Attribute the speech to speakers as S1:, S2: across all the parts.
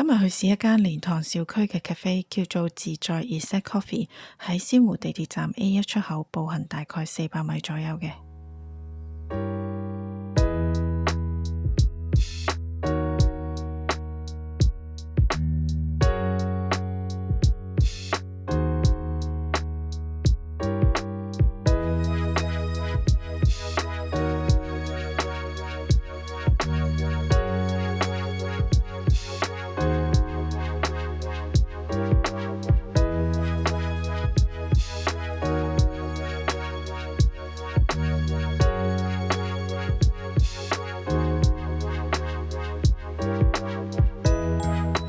S1: 今日去試一間蓮塘小區嘅 cafe， 叫做自在 Reset Coffee， 喺鮮湖地鐵站 A1 出口，步行大概400米左右嘅。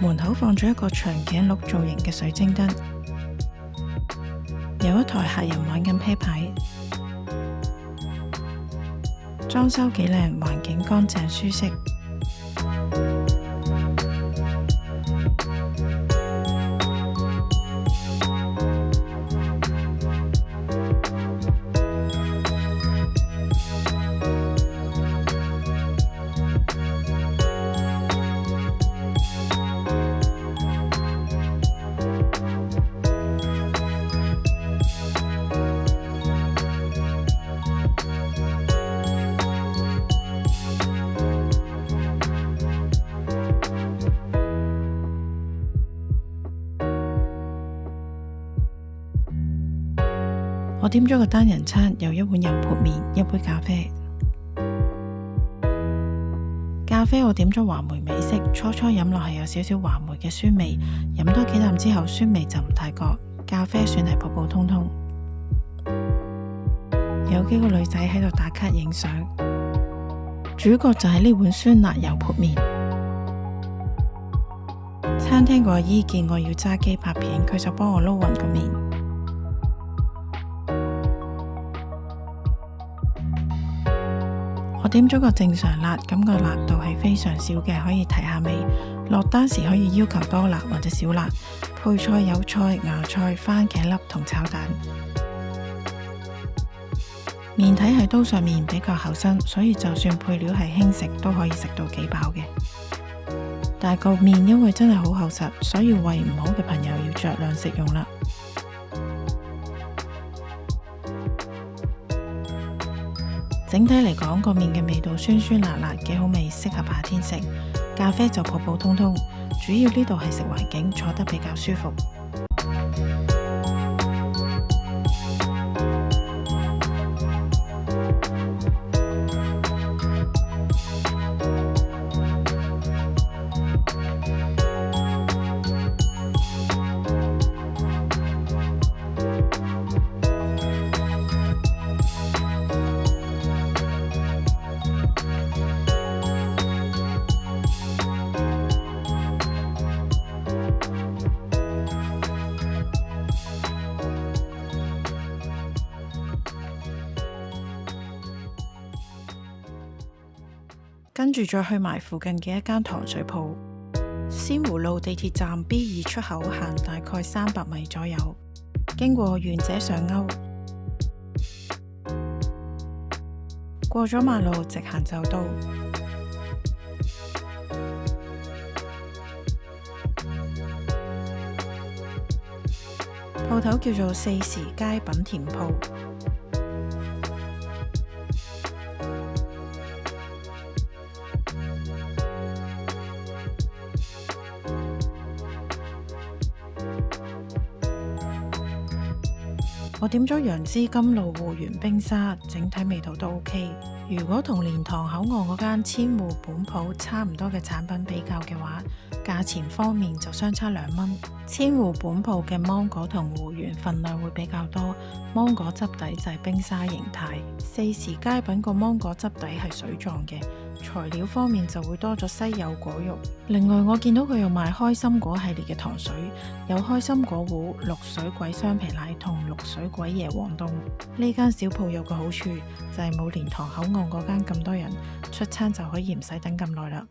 S1: 門口放咗一個長頸鹿造型嘅水晶燈，有一台客人玩緊啤牌，裝修幾靚，環境乾淨舒適。我點咗個單人餐，有一碗油潑麵，一杯咖啡。咖啡我點咗話梅美式，初飲落係有少少話梅嘅酸味，飲多幾啖之後酸味就唔太覺，咖啡算係普普通通。有幾個女仔喺度打卡影相，主角就係呢碗酸辣油潑麵。餐廳個阿姨見我要揸機拍片，佢就幫我撈勻個麵。我點咗個正常辣，咁個辣度係非常少嘅，可以提下味。落單時可以要求多辣或者少辣。配菜有菜、芽菜、番茄粒同炒蛋。麵體喺刀上面比較厚身，所以就算配料係輕食都可以食到幾飽嘅。但係個麵因為真係好厚實，所以胃唔好嘅朋友要酌量食用啦。整體嚟講，個麵嘅味道酸酸辣辣，幾好味，適合夏天食。咖啡就普普通通，主要呢度係食環境，坐得比較舒服。跟住再去埋附近嘅一間糖水鋪，鮮湖路地鐵站 B2 出口行大概300米左右，經過願者上勾，過咗馬路直行就到。鋪頭叫做四時街品田鋪。我點咗楊枝甘露芋圓冰沙，整體味道都 OK。如果同蓮塘口岸嗰間千戶本鋪差唔多嘅產品比較嘅話，價錢方面就相差2蚊。千戶本鋪嘅芒果同芋圓份量會比較多，芒果汁底就係冰沙形態。四時街品個芒果汁底係水狀嘅，材料方面就會多咗西柚果肉。另外我見到佢有賣開心果系列嘅糖水，有開心果糊、綠水鬼雙皮奶同綠水鬼椰皇凍。呢間小鋪有個好處就係冇蓮塘口岸嗰間咁多人，出餐就可以唔使等咁耐啦。